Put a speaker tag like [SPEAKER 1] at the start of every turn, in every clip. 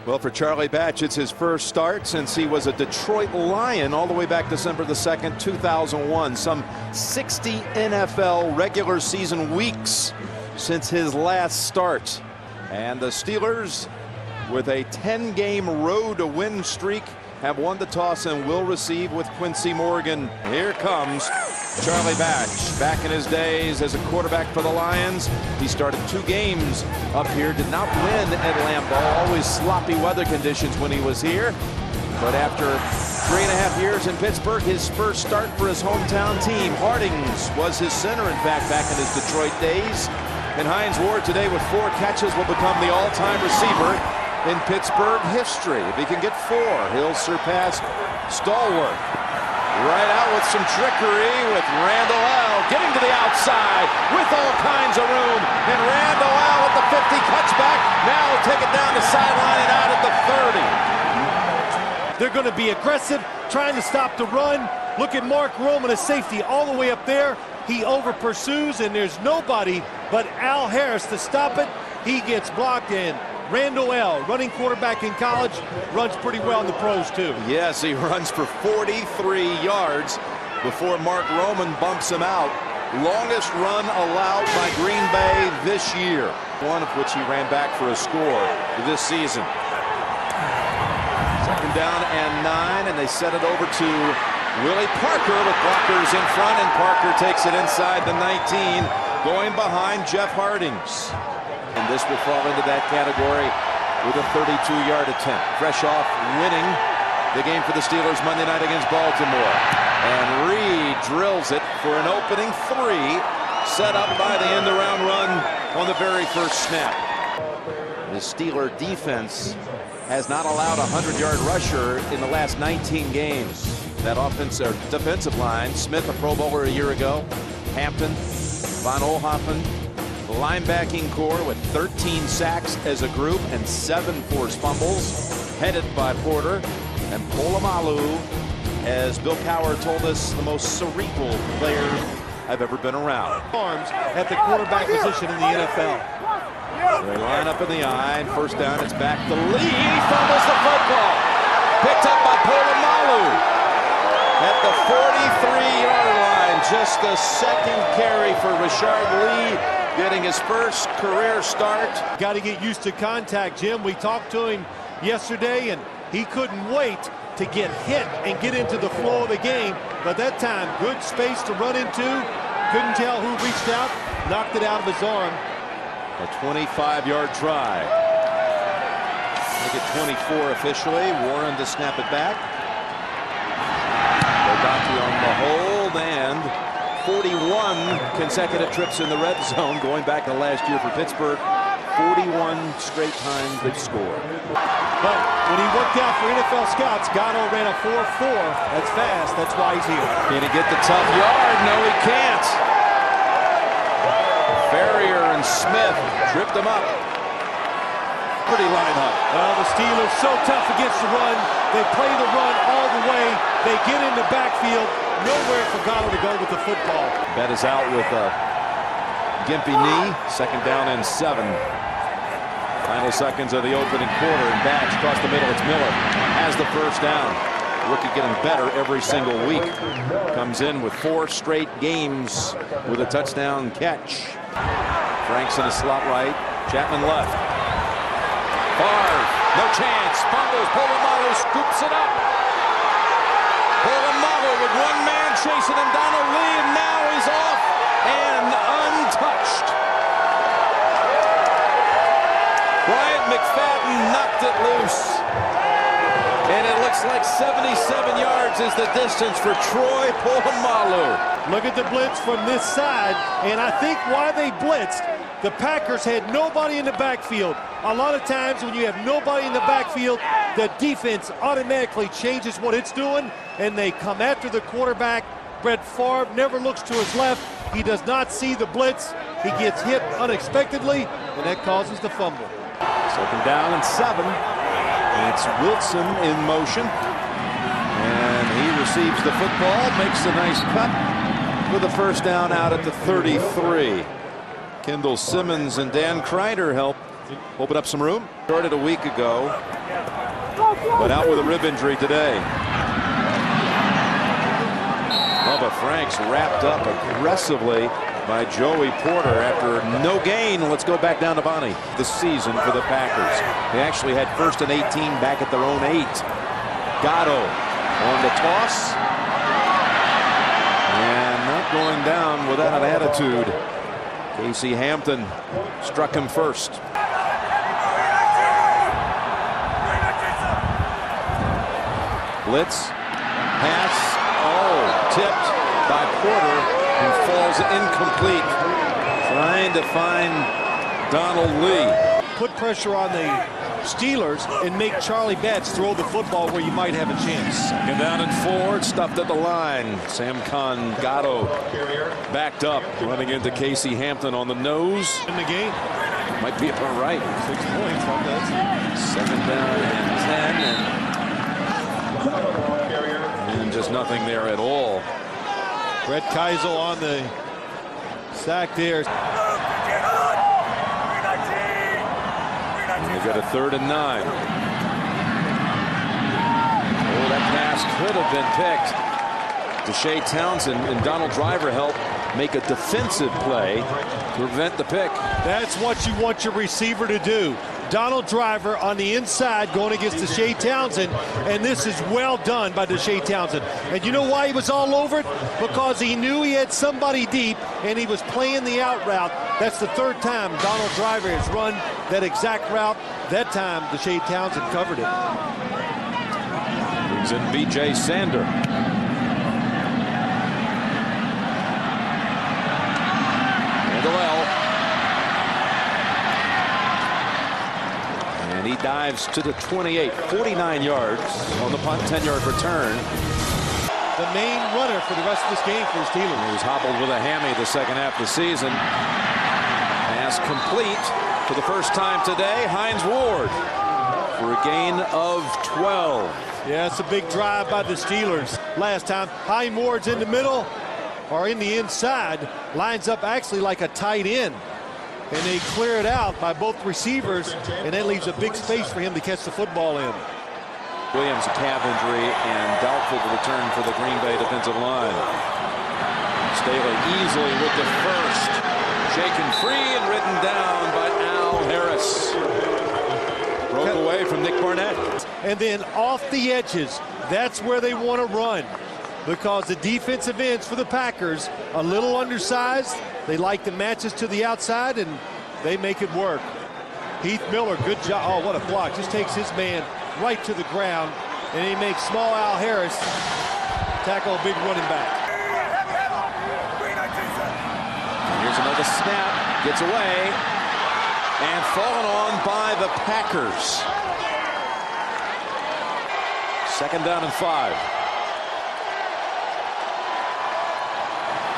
[SPEAKER 1] Well, for Charlie Batch, it's his first start since he was a Detroit Lion all the way back December the 2nd, 2001. Some 60 NFL regular season weeks since his last start. And the Steelers, with a 10-game road-to-win streak, have won the toss and will receive with Quincy Morgan. Here comes Charlie Batch. Back in his days as a quarterback for the Lions, he started 2 games up here, did not win at Lambeau, always sloppy weather conditions when he was here. But after 3.5 years in Pittsburgh, his first start for his hometown team. Hardings was his center, in fact, back in his Detroit days. And Hines Ward today with 4 catches will become the all-time receiver in Pittsburgh history. If he can get 4, he'll surpass Stalwart. Right out with some trickery with Randall L. Getting to the outside with all kinds of room. And Randall L at the 50 cuts back. Now take it down the sideline and out at the 30.
[SPEAKER 2] They're going to be aggressive, trying to stop the run. Look at Mark Roman, a safety all the way up there. He over pursues, and there's nobody but Al Harris to stop it. He gets blocked in. Randall L., running quarterback in college, runs pretty well in the pros, too.
[SPEAKER 1] Yes, he runs for 43 yards before Mark Roman bumps him out. Longest run allowed by Green Bay this year, one of which he ran back for a score this season. 2nd down and 9, and they set it over to Willie Parker with blockers in front, and Parker takes it inside the 19, going behind Jeff Hardings. And this will fall into that category with a 32-yard attempt. Fresh off winning the game for the Steelers Monday night against Baltimore. And Reed drills it for an opening 3, set up by the end-around run on the very first snap. The Steeler defense has not allowed a 100-yard rusher in the last 19 games. That offensive or defensive line, Smith, a Pro Bowler a year ago, Hampton, Von Oelhoffen, the linebacking core with 13 sacks as a group and 7 forced fumbles, headed by Porter and Polamalu, as Bill Cowher told us, the most cerebral player I've ever been around.
[SPEAKER 2] Arms at the quarterback position in the NFL.
[SPEAKER 1] They line up in the eye, and first down, it's back to Lee. He fumbles the football. Picked up by Polamalu at the 43-yard line. Just the 2nd carry for Richard Lee, getting his first career start.
[SPEAKER 2] Got to get used to contact, Jim. We talked to him yesterday, and he couldn't wait to get hit and get into the flow of the game. But that time, good space to run into. Couldn't tell who reached out, knocked it out of his arm.
[SPEAKER 1] A 25-yard try. Make it 24 officially. Warren to snap it back. Bogatti on the hold, and 41 consecutive trips in the red zone going back to last year for Pittsburgh. 41 straight times they've scored.
[SPEAKER 2] But when he worked out for NFL scouts, Gatto ran a 4.4. That's fast. That's why he's here.
[SPEAKER 1] Can he get the tough yard? No, he can't. Farrier and Smith tripped him up. Pretty line up.
[SPEAKER 2] Well, the Steelers so tough against the run. They play the run all the way. They get in the backfield. Nowhere for Gatto to go with the football.
[SPEAKER 1] Bet is out with a gimpy knee. 2nd down and 7. Final seconds of the opening quarter, and Batch across the middle. It's Miller has the first down. Rookie getting better every single week. Comes in with 4 straight games with a touchdown catch. Franks in a slot right. Chapman left. Favre, no chance. Fumbles. Polamalu scoops it up. Polamalu with 1 man chasing him down the lead. Now he's off and untouched. Bryant McFadden knocked it loose. And it looks like 77 yards is the distance for Troy Polamalu.
[SPEAKER 2] Look at the blitz from this side, and I think why they blitzed, the Packers had nobody in the backfield. A lot of times when you have nobody in the backfield, the defense automatically changes what it's doing, and they come after the quarterback. Brett Favre never looks to his left. He does not see the blitz. He gets hit unexpectedly, and that causes the fumble.
[SPEAKER 1] 2nd down and 7. And it's Wilson in motion. And he receives the football, makes a nice cut with a first down out at the 33. Kendall Simmons and Dan Kreider help Open up some room. Started a week ago, but out with a rib injury today. Bubba Franks wrapped up aggressively by Joey Porter after no gain. Let's go back down to Bonnie. The season for the Packers. They actually had 1st and 18 back at their own 8. Gatto on the toss. And not going down without an attitude. Casey Hampton struck him first. Blitz. Pass. Oh, tipped by Porter, who falls incomplete. Trying to find Donald Lee.
[SPEAKER 2] Put pressure on the Steelers and make Charlie Batts throw the football where you might have a chance.
[SPEAKER 1] 2nd down and 4. It's stuffed at the line. Sam Gatto backed up, running into Casey Hampton on the nose.
[SPEAKER 2] In the game.
[SPEAKER 1] Might be up on right.
[SPEAKER 2] 6 points on that.
[SPEAKER 1] 2nd down and 10. And just nothing there at all.
[SPEAKER 2] Brett Keisel on the sack there.
[SPEAKER 1] They got a 3rd and 9. Oh, that pass could have been picked. Deshae Townsend and Donald Driver helped make a defensive play to prevent the pick.
[SPEAKER 2] That's what you want your receiver to do. Donald Driver on the inside going against Deshae Townsend, and this is well done by Deshae Townsend. And you know why he was all over it? Because he knew he had somebody deep, and he was playing the out route. That's the 3rd time Donald Driver has run that exact route. That time, Deshae Townsend covered it.
[SPEAKER 1] Brings in B.J. Sander. And he dives to the 28, 49 yards on the punt, 10-yard return.
[SPEAKER 2] The main runner for the rest of this game for the Steelers.
[SPEAKER 1] He was hobbled with a hammy the second half of the season. Pass complete for the first time today. Hines Ward for a gain of 12.
[SPEAKER 2] Yeah, it's a big drive by the Steelers. Last time, Hines Ward's in the middle or in the inside. Lines up actually like a tight end. And they clear it out by both receivers, and that leaves a big space for him to catch the football in.
[SPEAKER 1] Williams, a calf injury, and doubtful to return for the Green Bay defensive line. Staley easily with the first. Shaken free and written down by Al Harris. Broke away from Nick Barnett.
[SPEAKER 2] And then off the edges, that's where they want to run. Because the defensive ends for the Packers, a little undersized. They like the matches to the outside, and they make it work. Heath Miller, good job. Oh, what a block. Just takes his man right to the ground, and he makes small Al Harris tackle a big running back.
[SPEAKER 1] And here's another snap. Gets away. And fallen on by the Packers. 2nd down and 5.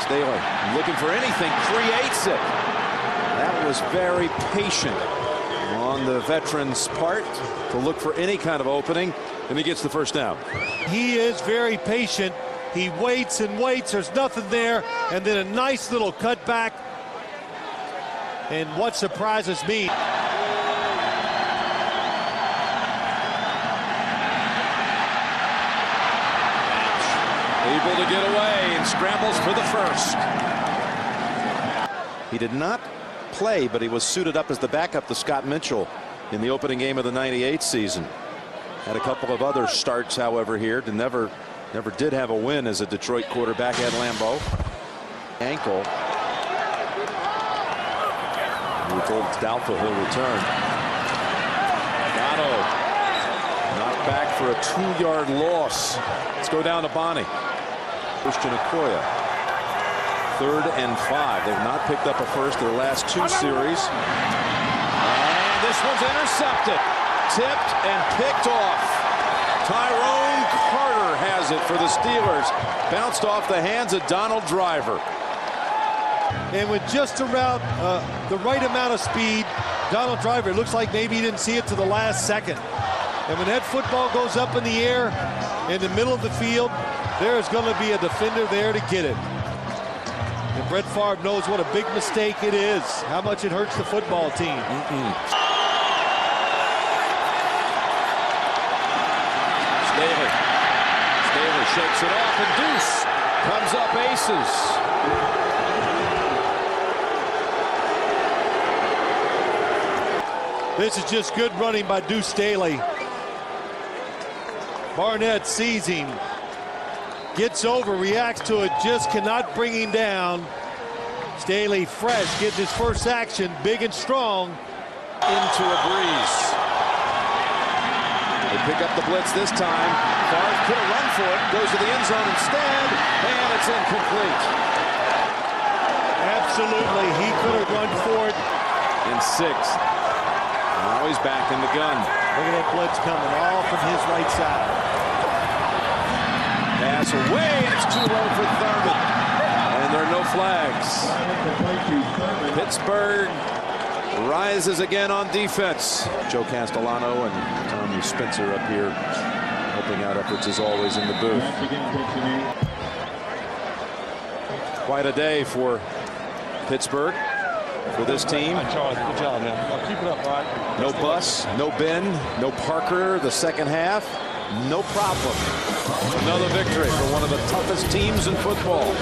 [SPEAKER 1] Staley looking for anything, creates it. That was very patient on the veteran's part to look for any kind of opening, and he gets the 1st down.
[SPEAKER 2] He is very patient. He waits and waits. There's nothing there, and then a nice little cutback. And what surprises me,
[SPEAKER 1] able to get away and scrambles for the 1st. He did not play, but he was suited up as the backup to Scott Mitchell in the opening game of the '98 season. Had a couple of other starts, however, here. Never did have a win as a Detroit quarterback at Lambeau. Ankle. We're told it's doubtful he'll return. Gatto knocked back for a 2-yard loss. Let's go down to Bonnie. Christian Okoye. 3rd and 5. They've not picked up a first their last 2 series. And this one's intercepted. Tipped and picked off. Tyrone Carter has it for the Steelers. Bounced off the hands of Donald Driver.
[SPEAKER 2] and with just around the right amount of speed, Donald Driver, it looks like maybe he didn't see it to the last second. And when that football goes up in the air in the middle of the field, there is going to be a defender there to get it. And Brett Favre knows what a big mistake it is, how much it hurts the football team.
[SPEAKER 1] Staley. Staley shakes it off, and Deuce comes up aces.
[SPEAKER 2] This is just good running by Deuce Staley. Barnett sees him, gets over, reacts to it, just cannot bring him down. Staley fresh, gets his first action, big and strong.
[SPEAKER 1] Into a breeze. They pick up the blitz this time. Favre could have run for it, goes to the end zone instead, and it's incomplete.
[SPEAKER 2] Absolutely, he could have run for it.
[SPEAKER 1] In 6th. Now he's back in the gun.
[SPEAKER 2] Look at that blitz coming all from his right side.
[SPEAKER 1] Pass away, and it's too low for Thurman. And there are no flags. Pittsburgh rises again on defense. Joe Castellano and Tommy Spencer up here helping out efforts as always in the booth. Quite a day for Pittsburgh, for this team.
[SPEAKER 3] Good job, man. Keep it up, all right?
[SPEAKER 1] No Bus, no Ben, no Parker the second half. No problem. Another victory for one of the toughest teams in football.